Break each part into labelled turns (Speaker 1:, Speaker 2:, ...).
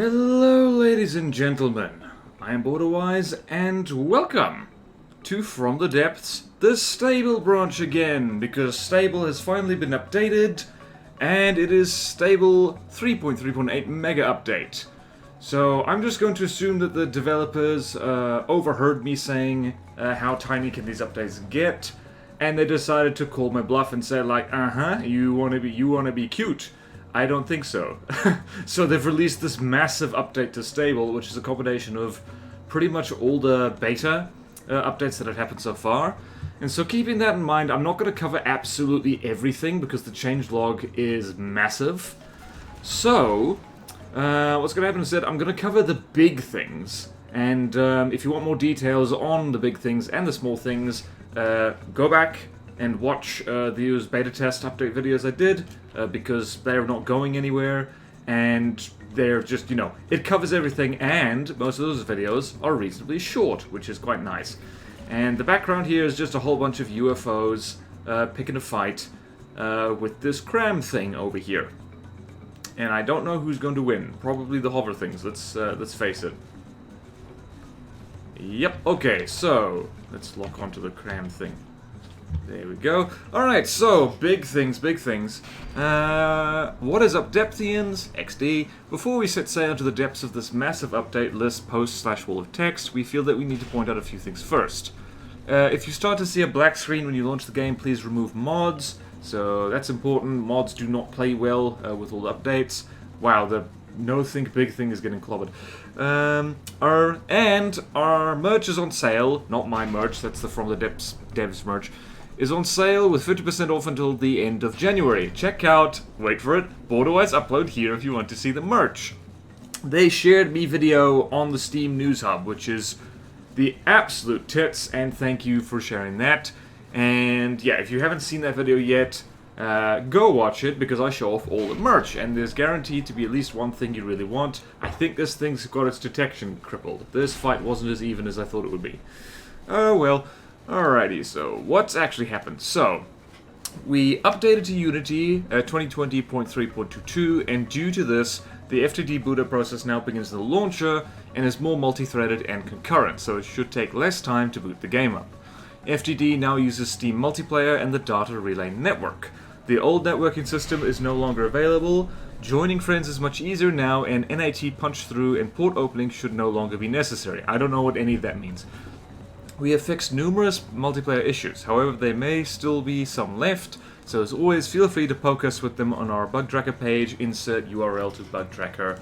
Speaker 1: Hello, ladies and gentlemen. I am BorderWise, and welcome to From the Depths, the Stable branch again, because Stable has finally been updated, and it is Stable 3.3.8 Mega Update. So I'm just going to assume that the developers overheard me saying how tiny can these updates get, and they decided to call my bluff and say like, you wanna be cute. I don't think so. So they've released this massive update to Stable, which is a combination of pretty much all the beta updates that have happened so far. And so keeping that in mind, I'm not going to cover absolutely everything because the changelog is massive. So, what's going to happen instead, I'm going to cover the big things. And if you want more details on the big things and the small things, go back and watch those beta test update videos I did, because they're not going anywhere, and they're just, it covers everything, and most of those videos are reasonably short, which is quite nice. And the background here is just a whole bunch of UFOs picking a fight with this cram thing over here. And I don't know who's going to win. Probably the hover things, let's face it. Yep, okay, so let's lock onto the cram thing. There we go. Alright, so, big things, big things. What is up, Depthians? XD. Before we set sail to the depths of this massive update list post/wall of text, we feel that we need to point out a few things first. If you start to see a black screen when you launch the game, please remove mods. So, that's important. Mods do not play well with all the updates. Wow, the no think big thing is getting clobbered. Our merch is on sale. Not my merch, that's the From the Depths devs merch. Is on sale with 50% off until the end of January. Check out, wait for it, BorderWise upload here if you want to see the merch. They shared me video on the Steam News Hub, which is the absolute tits, and thank you for sharing that. And yeah, if you haven't seen that video yet, go watch it, because I show off all the merch, and there's guaranteed to be at least one thing you really want. I think this thing's got its detection crippled. This fight wasn't as even as I thought it would be. Oh well. Alrighty, so what's actually happened? So, we updated to Unity 2020.3.22, and due to this, the FTD booter process now begins the launcher and is more multi-threaded and concurrent, so it should take less time to boot the game up. FTD now uses Steam Multiplayer and the Data Relay Network. The old networking system is no longer available, joining friends is much easier now, and NAT punch-through and port opening should no longer be necessary. I don't know what any of that means. We have fixed numerous multiplayer issues, however there may still be some left, so as always feel free to poke us with them on our bug tracker page, insert URL to bug tracker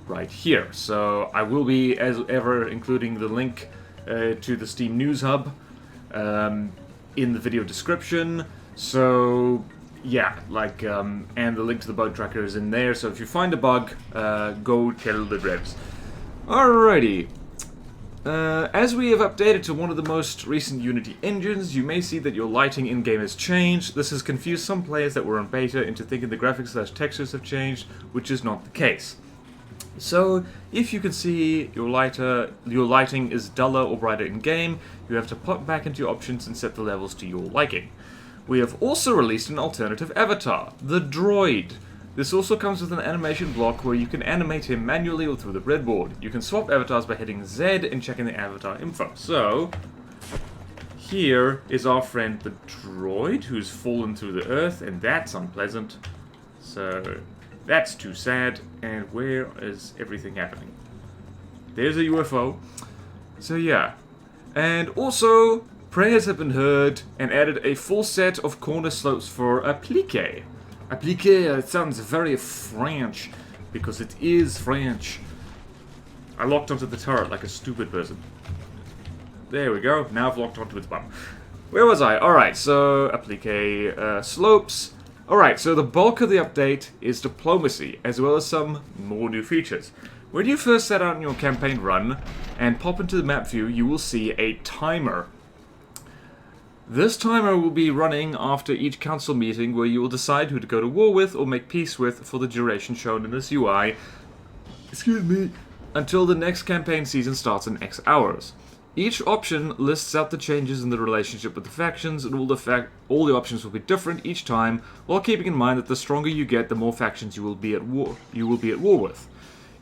Speaker 1: right here. So I will be, as ever, including the link to the Steam News Hub in the video description, so yeah, and the link to the bug tracker is in there, so if you find a bug, go tell the devs. Alrighty. As we have updated to one of the most recent Unity engines, you may see that your lighting in-game has changed. This has confused some players that were on beta into thinking the graphics/textures have changed, which is not the case. So, if you can see your lighting is duller or brighter in-game, you have to pop back into your options and set the levels to your liking. We have also released an alternative avatar, the Droid. This also comes with an animation block where you can animate him manually or through the breadboard. You can swap avatars by hitting Z and checking the avatar info. So, here is our friend the Droid, who's fallen through the earth, and that's unpleasant. So, that's too sad. And where is everything happening? There's a UFO. So yeah. And also, prayers have been heard and added a full set of corner slopes for applique. Applique, it sounds very French, because it is French. I locked onto the turret like a stupid person. There we go, now I've locked onto its bum. Where was I? Alright, so applique slopes. Alright, so the bulk of the update is diplomacy, as well as some more new features. When you first set out on your campaign run, and pop into the map view, you will see a timer. This timer will be running after each council meeting where you will decide who to go to war with or make peace with for the duration shown in this UI, until the next campaign season starts in X hours. Each option lists out the changes in the relationship with the factions, and all the options will be different each time, while keeping in mind that the stronger you get, the more factions you will be at war with.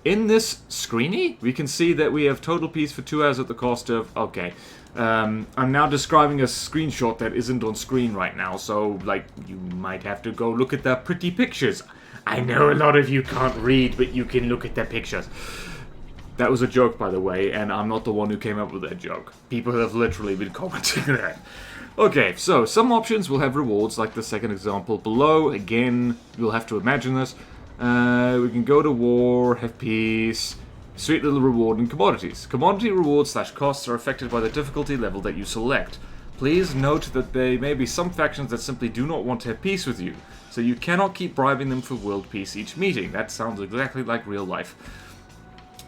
Speaker 1: In this screeny, we can see that we have total piece for 2 hours at the cost of... Okay. I'm now describing a screenshot that isn't on screen right now, so, like, you might have to go look at the pretty pictures. I know a lot of you can't read, but you can look at the pictures. That was a joke, by the way, and I'm not the one who came up with that joke. People have literally been commenting that. Okay, so some options will have rewards, like the second example below. Again, you'll have to imagine this. We can go to war, have peace, sweet little reward, and commodities. Commodity rewards / costs are affected by the difficulty level that you select. Please note that there may be some factions that simply do not want to have peace with you, so you cannot keep bribing them for world peace each meeting. That sounds exactly like real life.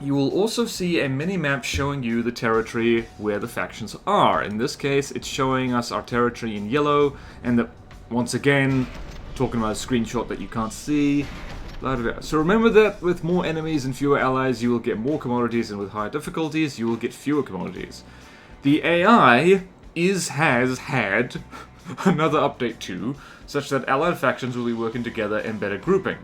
Speaker 1: You will also see a mini-map showing you the territory where the factions are. In this case, it's showing us our territory in yellow, and once again, talking about a screenshot that you can't see. Blah, blah, blah. So remember that with more enemies and fewer allies, you will get more commodities, and with higher difficulties, you will get fewer commodities. The AI has had another update too, such that allied factions will be working together in better grouping.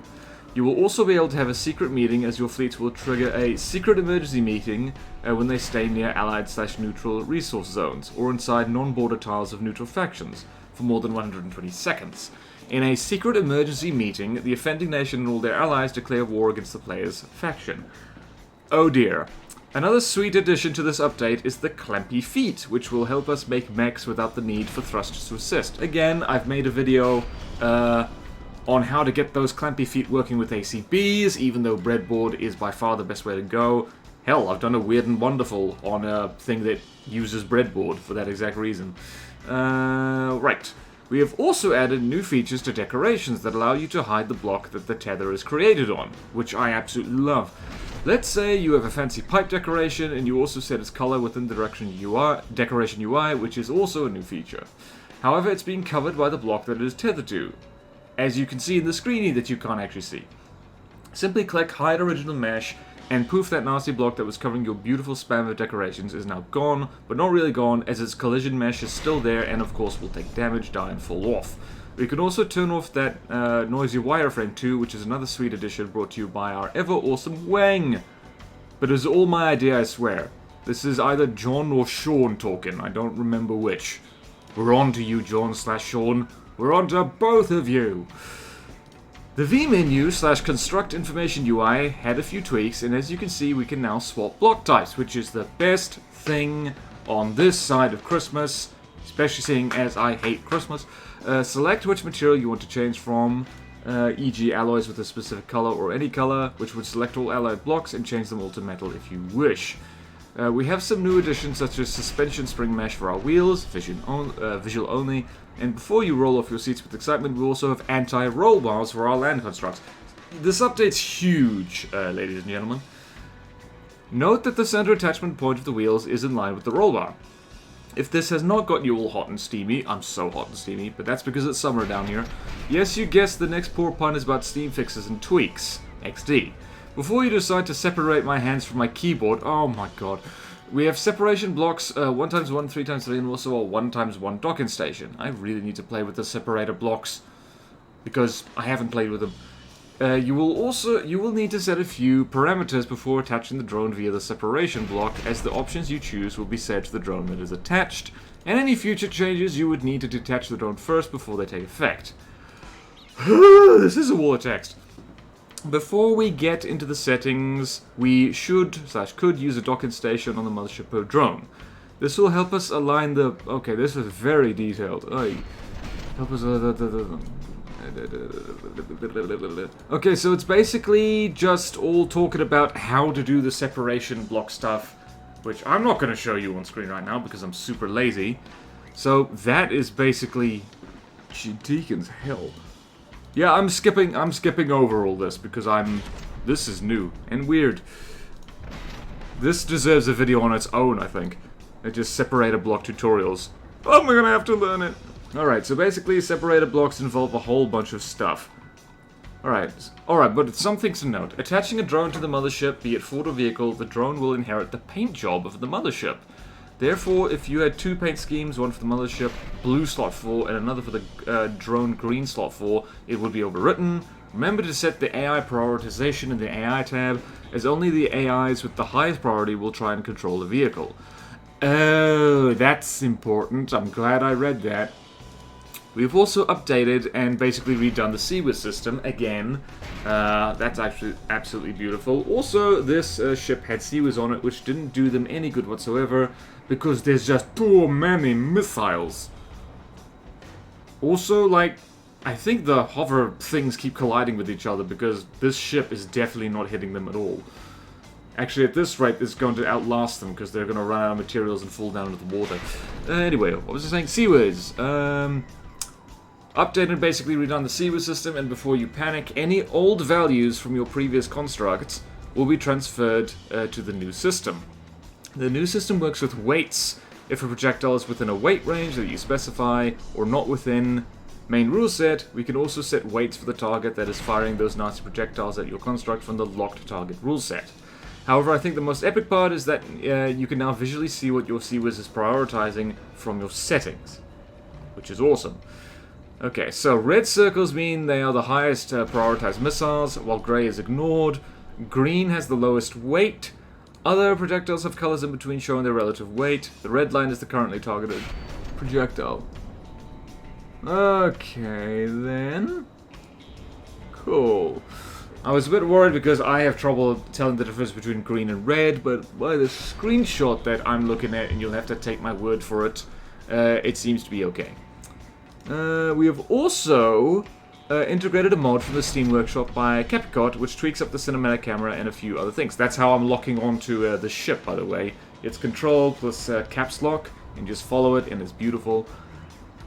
Speaker 1: You will also be able to have a secret meeting, as your fleets will trigger a secret emergency meeting when they stay near allied / neutral resource zones, or inside non-border tiles of neutral factions, for more than 120 seconds. In a secret emergency meeting, the offending nation and all their allies declare war against the player's faction. Oh dear. Another sweet addition to this update is the Clampy Feet, which will help us make mechs without the need for thrusters to assist. Again, I've made a video on how to get those clampy feet working with ACBs, even though breadboard is by far the best way to go. Hell, I've done a weird and wonderful on a thing that uses breadboard for that exact reason. Right. We have also added new features to decorations that allow you to hide the block that the tether is created on, which I absolutely love. Let's say you have a fancy pipe decoration and you also set its color within the decoration UI, which is also a new feature. However, it's being covered by the block that it is tethered to, as you can see in the screeny that you can't actually see. Simply click Hide Original Mesh, and poof, that nasty block that was covering your beautiful spam of decorations is now gone, but not really gone, as its collision mesh is still there and of course will take damage, die, and fall off. We can also turn off that noisy wireframe too, which is another sweet addition brought to you by our ever awesome Wang. But it's all my idea, I swear. This is either John or Sean talking, I don't remember which. We're on to you, John / Sean. We're on to both of you! The V-menu / construct information UI had a few tweaks, and as you can see, we can now swap block types, which is the best thing on this side of Christmas, especially seeing as I hate Christmas. Select which material you want to change from, e.g. alloys with a specific color or any color, which would select all alloyed blocks and change them all to metal if you wish. We have some new additions such as suspension spring mesh for our wheels, visual only, and before you roll off your seats with excitement, we also have anti-roll bars for our land constructs. This update's huge, ladies and gentlemen. Note that the center attachment point of the wheels is in line with the roll bar. If this has not gotten you all hot and steamy, I'm so hot and steamy, but that's because it's summer down here. Yes, you guessed the next poor pun is about Steam fixes and tweaks. XD. Before you decide to separate my hands from my keyboard, oh my god. We have separation blocks, 1x1, 3x3, and also a 1x1 docking station. I really need to play with the separator blocks, because I haven't played with them. You will need to set a few parameters before attaching the drone via the separation block, as the options you choose will be set to the drone that is attached, and any future changes you would need to detach the drone first before they take effect. This is a wall of text. Before we get into the settings, we should / could use a docking station on the mothership per drone. This will help us align the... Okay, this is very detailed. Help us... Okay, so it's basically just all talking about how to do the separation block stuff, which I'm not going to show you on screen right now because I'm super lazy. So that is basically... Deacon's hell. Yeah, I'm skipping over all this because this is new and weird. This deserves a video on its own, I think. It just separator block tutorials. I'm gonna have to learn it. Alright, so basically separator blocks involve a whole bunch of stuff. Alright, but some things to note. Attaching a drone to the mothership, be it fort or vehicle, the drone will inherit the paint job of the mothership. Therefore, if you had 2 paint schemes, one for the mothership, blue slot 4, and another for the drone, green slot 4, it would be overwritten. Remember to set the AI prioritization in the AI tab, as only the AIs with the highest priority will try and control the vehicle. Oh, that's important. I'm glad I read that. We've also updated and basically redone the CIWS system again. That's actually absolutely beautiful. Also, this ship had CIWS on it, which didn't do them any good whatsoever, because there's just too many missiles. Also, like, I think the hover things keep colliding with each other, because this ship is definitely not hitting them at all. Actually, at this rate, it's going to outlast them, because they're going to run out of materials and fall down into the water. Anyway, what was I saying? CIWS. Updated and basically redone the CIWS system, and before you panic, any old values from your previous constructs will be transferred to the new system. The new system works with weights. If a projectile is within a weight range that you specify, or not within main rule set, we can also set weights for the target that is firing those nasty projectiles at your construct from the locked target rule set. However, I think the most epic part is that you can now visually see what your CIWS is prioritizing from your settings, which is awesome. Okay, so red circles mean they are the highest prioritized missiles, while grey is ignored. Green has the lowest weight. Other projectiles have colors in between showing their relative weight. The red line is the currently targeted projectile. Okay, then. Cool. I was a bit worried because I have trouble telling the difference between green and red, but by the screenshot that I'm looking at, and you'll have to take my word for it, it seems to be okay. We have also integrated a mod from the Steam Workshop by Capcom, which tweaks up the cinematic camera and a few other things. That's how I'm locking onto the ship, by the way. It's Control plus Caps Lock, and just follow it, and it's beautiful.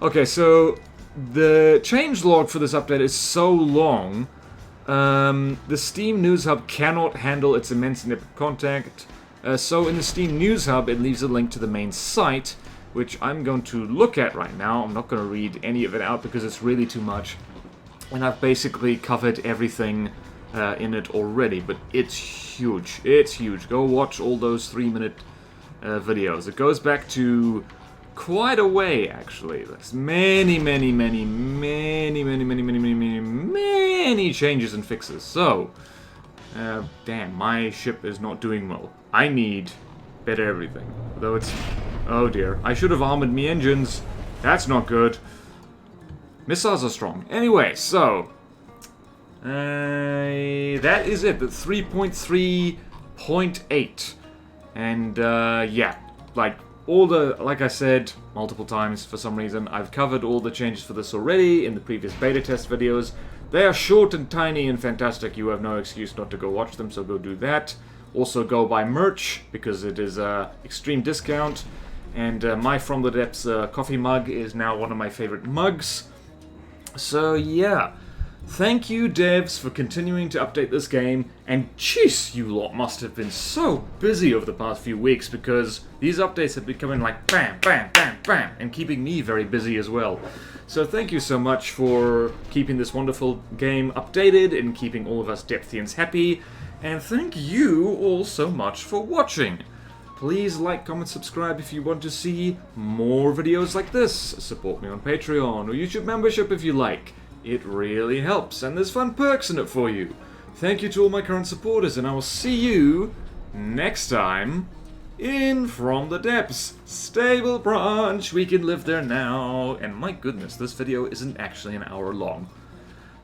Speaker 1: Okay, so the changelog for this update is so long. The Steam News Hub cannot handle its immense and epic content. So in the Steam News Hub, it leaves a link to the main site, which I'm going to look at right now. I'm not going to read any of it out because it's really too much. And I've basically covered everything in it already, but it's huge. It's huge. Go watch all those 3-minute videos. It goes back to quite a way, actually. There's many changes and fixes. So, damn, my ship is not doing well. I need better everything. Though it's... Oh dear. I should have armored me engines. That's not good. Missiles are strong. Anyway, so... that is it. The 3.3.8. And, yeah. Like I said multiple times for some reason, I've covered all the changes for this already in the previous beta test videos. They are short and tiny and fantastic. You have no excuse not to go watch them, so go do that. Also go buy merch, because it is extreme discount. And my From the Depths coffee mug is now one of my favorite mugs. So yeah, thank you devs for continuing to update this game. And jeez, you lot must have been so busy over the past few weeks, because these updates have been coming like bam, bam, bam, bam, and keeping me very busy as well. So thank you so much for keeping this wonderful game updated and keeping all of us Depthians happy. And thank you all so much for watching. Please like, comment, subscribe if you want to see more videos like this. Support me on Patreon or YouTube membership if you like. It really helps, and there's fun perks in it for you. Thank you to all my current supporters, and I will see you next time in From the Depths. Stable brunch, we can live there now. And my goodness, this video isn't actually an hour long.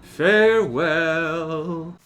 Speaker 1: Farewell.